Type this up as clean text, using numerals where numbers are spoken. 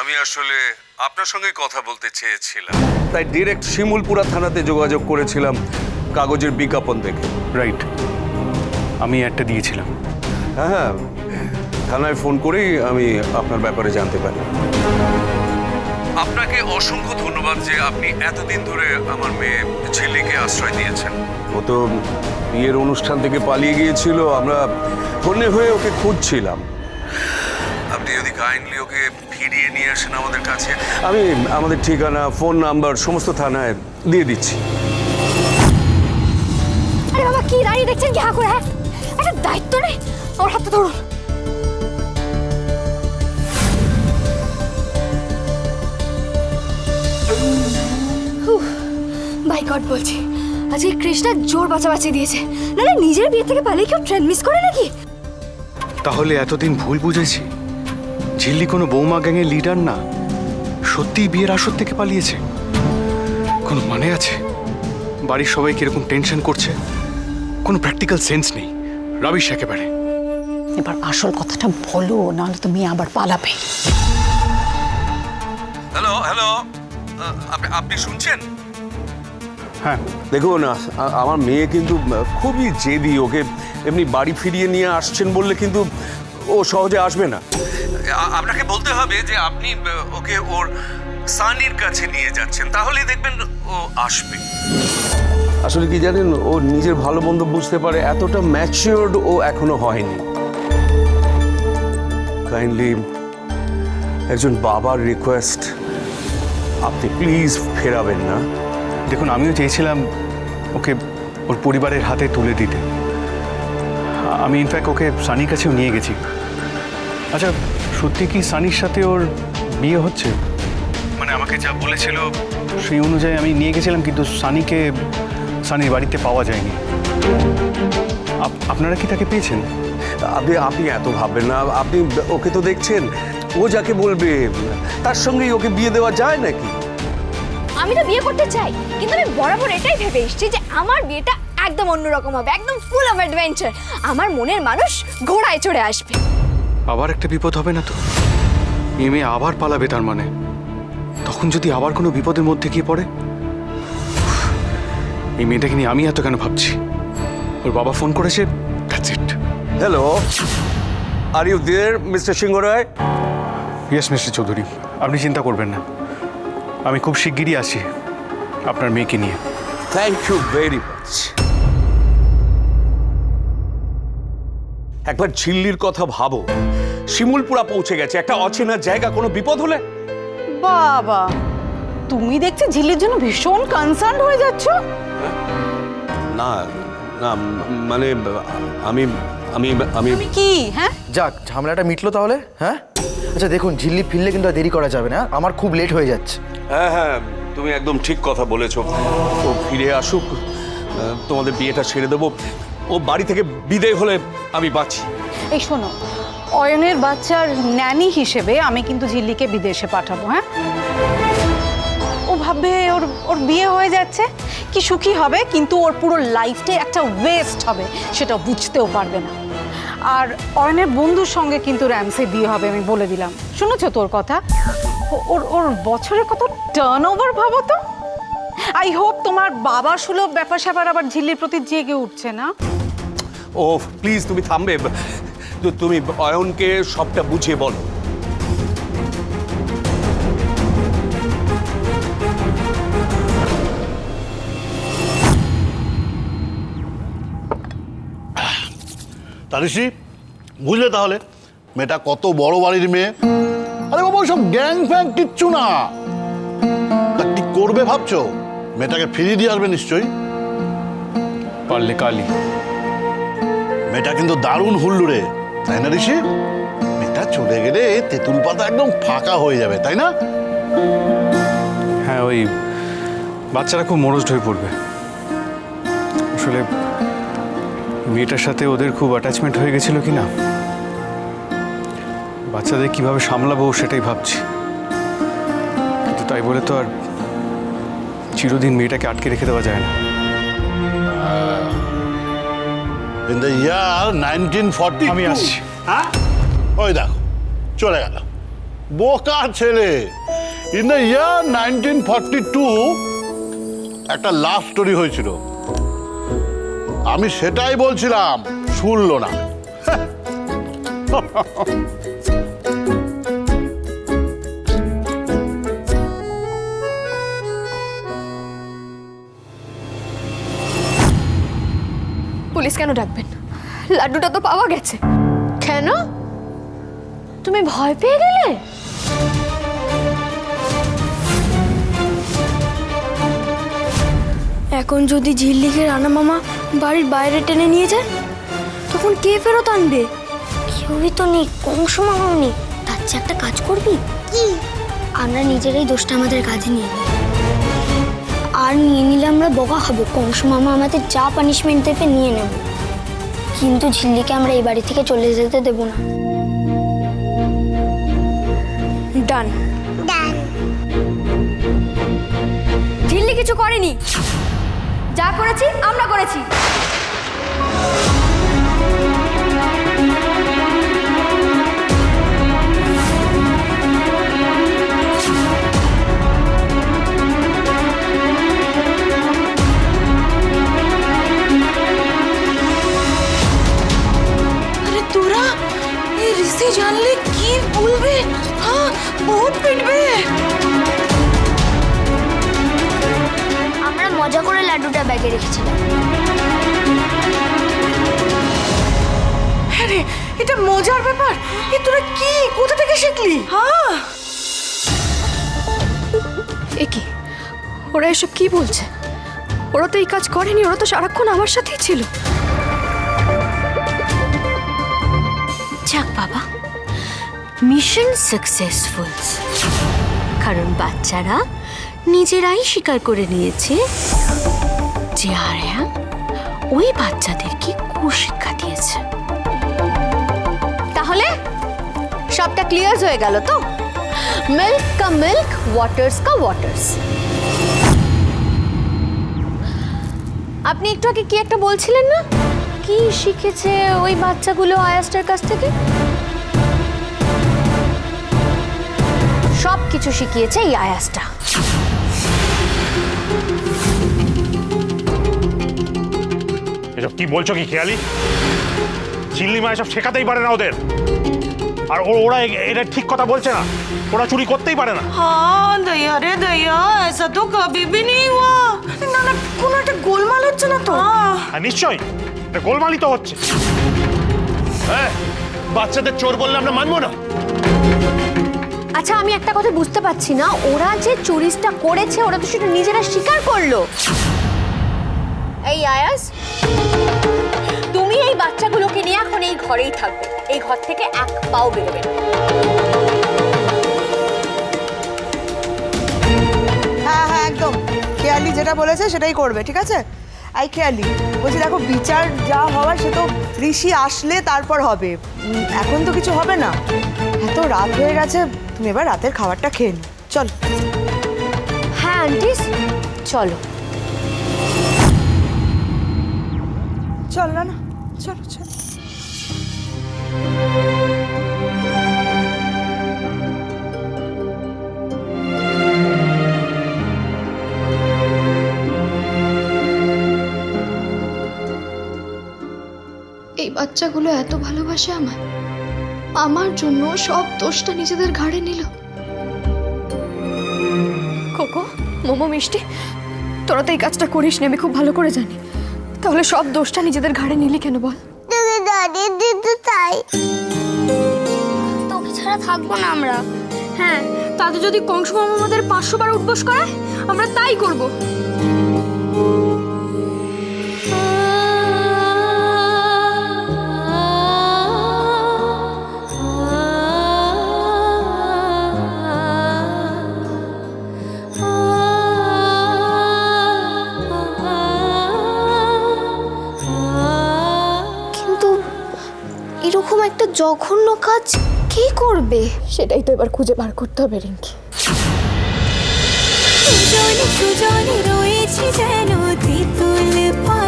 আমি আসলে আপনার সঙ্গে কথা বলতে চেয়েছিলাম, তাই ডিরেক্ট শিমুলপুরা থানাতে যোগাযোগ করেছিলাম কাগজের বিজ্ঞাপন দেখে। রাইট, আমি একটা দিয়েছিলাম। হ্যাঁ হ্যাঁ, থানায় ফোন করেই আমি আপনার ব্যাপারে জানতে পারি। আপনাকে অসংখ্য ধন্যবাদ যে আপনি এতদিন ধরে আমার মেয়ে ঝিল্লিকে আশ্রয় দিয়েছেন। ও তো বিয়ের অনুষ্ঠান থেকে পালিয়ে গিয়েছিল, আমরা ফোনে হয়ে ওকে খুঁজছিলাম। আপনি যদি কাইন্ডলি ওকে ফিরিয়ে নিয়ে আসেন আমাদের কাছে, আমি আমাদের ঠিকানা, ফোন নাম্বার সমস্ত থানায় দিয়ে দিচ্ছি। আরে বাবা, কি দাঁড়িয়ে দেখছেন কি হা করে? হ্যাঁ, একটা দায়িত্ব নেই, আমার হাতটা ধরুন। বাই গড বলছি, আজকে কৃষ্ণা জোর বাঁচাবাঁচি দিয়েছে, নাহলে নিজের বিয়ে থেকে পালিয়ে কেউ ট্রেন মিস করে নাকি? তাহলে এতদিন ভুল বুঝেছি, ঝিল্লি কোনো বৌমা গ্যাংয়ের লিডার না, সত্যিই বিয়ের আসর থেকে পালিয়েছে। কোনো মানে আছে? বাড়ির সবাই কিরকম টেনশন করছে, কোনো প্র্যাকটিক্যাল সেন্স নেই, রাবিশ একেবারে। এবার আসল কথাটা বলো, নাহলে তুমি আবার পালাবে। হ্যালো হ্যালো, আপনি শুনছেন? হ্যাঁ, দেখুন, আমার মেয়ে কিন্তু খুবই জেদি। ওকে এমনি বাড়ি ফিরিয়ে নিয়ে আসছেন বললে কিন্তু ও সহজে আসবে না। আপনাকে বলতে হবে যে আপনি ওকে ওর সানির কাছে নিয়ে যাচ্ছেন, তাহলেই দেখবেন ও আসবে। আসলে কি জানেন, ও নিজের ভালো মন্দ বুঝতে পারে, এতটা ম্যাচিওরড ও এখনো হয়নি। কাইন্ডলি একজন বাবার রিকোয়েস্ট, আপনি প্লিজ ফেরাবেন না। দেখুন, আমিও চেয়েছিলাম ওকে ওর পরিবারের হাতে তুলে দিতে। আমি ইনফ্যাক্ট ওকে সানির কাছেও নিয়ে গেছি। আচ্ছা, সত্যি কি সানির সাথে ওর বিয়ে হচ্ছে? মানে আমাকে যা বলেছিল সেই অনুযায়ী আমি নিয়ে গেছিলাম, কিন্তু সানির বাড়িতে পাওয়া যায়নি। আপনারা কি তাকে পেয়েছেন? আপনি এত ভাববেন না, আপনি ওকে তো দেখছেন, ও যাকে বলবে তার সঙ্গেই ওকে বিয়ে দেওয়া যায় নাকি? আমি তো বিয়ে করতে চাই, কিন্তু আমি বরাবর এটাই ভেবে এসেছি যে আমার বিয়েটা একদম অন্যরকম হবে, একদম ফুল অফ অ্যাডভেঞ্চার। আমার মনের মানুষ ঘোড়ায় চড়ে আসবে। আবার একটা বিপদ হবে না তো? এই মেয়ে আবার পালাবে তার মানে? তখন যদি আবার কোনো বিপদের মধ্যে গিয়ে পড়ে? এই মেয়েটাকে নিয়ে আমি এত কেন ভাবছি? ওর বাবা ফোন করেছে, that's it. Hello, are you there mister Singha Roy? Yes mister Chowdhury, আপনি চিন্তা করবেন না, আমি খুব শিগগিরই আসি আপনার মেয়েকে নিয়ে। Thank you very much. একবার ঝিল্লির কথা ভাবো, শিমুলপুরা পৌঁছে গেছে, একটা অচেনা জায়গা, কোনো বিপদ হলে। বাবা, তুমি দেখছি ঝিল্লির জন্য ভীষণ কনসার্ন হয়ে যাচ্ছ। না না, মানে আমি আমি আমি তুমি কি? হ্যাঁ, যাক, ঝামেলাটা মিটলো তাহলে। হ্যাঁ, আচ্ছা দেখুন, ঝিল্লি ফিরলে কিন্তু আর দেরি করা যাবে না, আমার খুব লেট হয়ে যাচ্ছে। হ্যাঁ হ্যাঁ, তুমি একদম ঠিক কথা বলেছো। ও ফিরে আসুক, তোমাদের বিয়েটা সেরে দেবো। ও বাড়ি থেকে বিদায় হলে আমি বাঁচি। এই শোনো, অয়নের বাচ্চার ন্যানি হিসেবে আমি কিন্তু ঝিল্লিকে বিদেশে পাঠাবো। হ্যাঁ, ও ভাববে ওর ওর বিয়ে হয়ে যাচ্ছে, কি সুখী হবে, কিন্তু ওর পুরো লাইফটাই একটা ওয়েস্ট হবে, সেটা বুঝতেও পারবে না। আর অয়নের বন্ধুর সঙ্গে কিন্তু র্যামসে বিয়ে হবে, আমি বলে দিলাম। শুনেছো তোর কথা? ওর ওর বছরে কত টার্ন ওভার ভাবো তো। আই হোপ তোমার বাবার সুলভ ব্যাপার স্যাপার আবার ঝিল্লির প্রতি জেগে উঠছে না। ও প্লিজ, তুমি থামবে? তুমি অয়নকে সবটা বুঝিয়ে বলো। তারিসি, বুঝলে তাহলে মেয়েটা কত বড় বাড়ির মেয়ে? আরে বাবা, সব গ্যাং ফ্যাং কিচ্ছু না। তা কি করবে ভাবছো? মেয়েটাকে ফিরিয়ে দিয়ে আসবে নিশ্চয়ই। পারলে কালই। মেয়েটা কিন্তু দারুণ হুল্লুরে, তাই না ঋষি? মেয়েটা চলে গেলে তেঁতুল পাতা একদম ফাঁকা হয়ে যাবে, তাই না? হ্যাঁ, ওই বাচ্চারা খুব মরোজড হয়ে পড়বে। আসলে মেয়েটার সাথে ওদের খুব অ্যাটাচমেন্ট হয়ে গেছিল কি না, বাচ্চাদের কিভাবে সামলাবো সেটাই ভাবছি। কিন্তু তাই বলে তো আর চিরদিন মেয়েটাকে আটকে রেখে দেওয়া যায় না। In the year 1940। আমি আসছি। হ্যাঁ, ওই দেখো চলে গেল। বোকা ছেলে। ইন দ্য ইয়ার 1942 একটা লাভ স্টোরি হয়েছিল, আমি সেটাই বলছিলাম, শুনলো না। পুলিশ কেন ডাকবেন? লাড্ডুটা তো পাওয়া গেছে। কেন তুমি ভয় পেয়ে গেলে? এখন যদি ঝিল্লিকে রানা মামা বাড়ির বাইরে টেনে নিয়ে যায়, তখন কে ফেরত আনবে? কেউই তো নেই, কংস মামাও নেই। তার চেয়ে একটা কাজ করবি কি, আমরা নিজেরাই দোষটা আমাদের কাঁধে নিয়ে নিই। আর নিয়ে নিলে আমরা বকা খাবো, কংস মামা আমাদের যা পানিশমেন্ট দেবে নিয়ে নেব, কিন্তু ঝিল্লিকে আমরা এই বাড়ি থেকে চলে যেতে দেব না। ডান। ঝিল্লি কিছু করেনি, যা করেছি আমরা করেছি। अरे তোরা এই ঋষি জানলে কি বলবে? হ্যাঁ, বহুত পিটবে। আমরা মজা করে লাড্ডুটা ব্যাগে রেখেছিলাম। আরে এটা মজার ব্যাপার। এ তোরা কি কোথা থেকে শিখলি? হ্যাঁ, এ কি, ওরা এসব কি বলছে? ওরা তো এই কাজ করেনি, ওরা তো সারাক্ষণ আমার সাথেই ছিল। যাক বাবা, মিশন সাকসেসফুল। কারণ বাচ্চারা নিজেরাই স্বীকার করে নিয়েছে যে আরিয়া ওই বাচ্চাদেরকে কুশিক্ষা দিয়েছে। তাহলে সবটা ক্লিয়ার হয়ে গেল তো? মিল্ক কা মিল্ক, ওয়াটার্স কা ওয়াটার্স। আপনি একটু আগে কি একটা বলছিলেন না? কি শিখেছে ওই বাচ্চাগুলো আয়াসটার কাছ থেকে? সব কিছু শিখিয়েছে এই আয়াসটা। এসব কি বলছো কি খেয়ালি? ঝিল্লি মা এসব শেখাতেই পারে না ওদের। আর ওরা এটা ঠিক কথা বলছে না, ওরা চুরি করতেই পারে না। हाँ दया रे दया, ऐसा तो कभी भी नहीं हुआ। না না, কোনো একটা গোলমাল হচ্ছে না তো? আর নিশ্চয়ই এটা গোলমালই তো হচ্ছে। বাচ্চাদের চোর বললে আমরা মানবো না। আচ্ছা, আমি একটা কথা বুঝতে পারছি না, ওরা যে চুরিটা করেছে ওরা তো সেটা নিজেরা স্বীকার করলো। এই আয়াস, তুমি এই বাচ্চাগুলোকে নিয়ে এখন এই ঘরেই থাকবে, এই ঘর থেকে এক পাও বেরোবে না। হ্যাঁ হ্যাঁ, একদম খেয়ালি যেটা বলেছে সেটাই করবে, ঠিক আছে? এই খেয়ালি বলছি, দেখো বিচার যা হওয়ার সে তো ঋষি আসলে তারপর হবে, এখন তো কিছু হবে না। এত রাত হয়ে গেছে, তুমি এবার রাতের খাবারটা খেয়ে নি, চল। হ্যাঁ আন্টিস, চলো। চল না, চলো চল। এই বাচ্চাগুলো এত ভালোবাসে আমায়, আমার জন্য সব দোষটা নিজেদের ঘাড়ে নিল। কোকো, মোমো, মিষ্টি, তোরা তো এই কাজটা করিস না, আমি খুব ভালো করে জানি। তাহলে সব দোষটা নিজেদের ঘাড়ে নিলি কেন বল? দাদির দিদি তাই, তোকে ছাড়া থাকবো না আমরা। হ্যাঁ, তাতে যদি কংস মামা আমাদের 500 বার উঠবোস করায়, আমরা তাই করব। এরকম একটা জঘন্য কাজ কে করবে? সেটাই তো এবার খুঁজে বার করতে হবে রিঙ্কি। সুজনে সুজনে রয়েছে যেন তেঁতুল পাতা।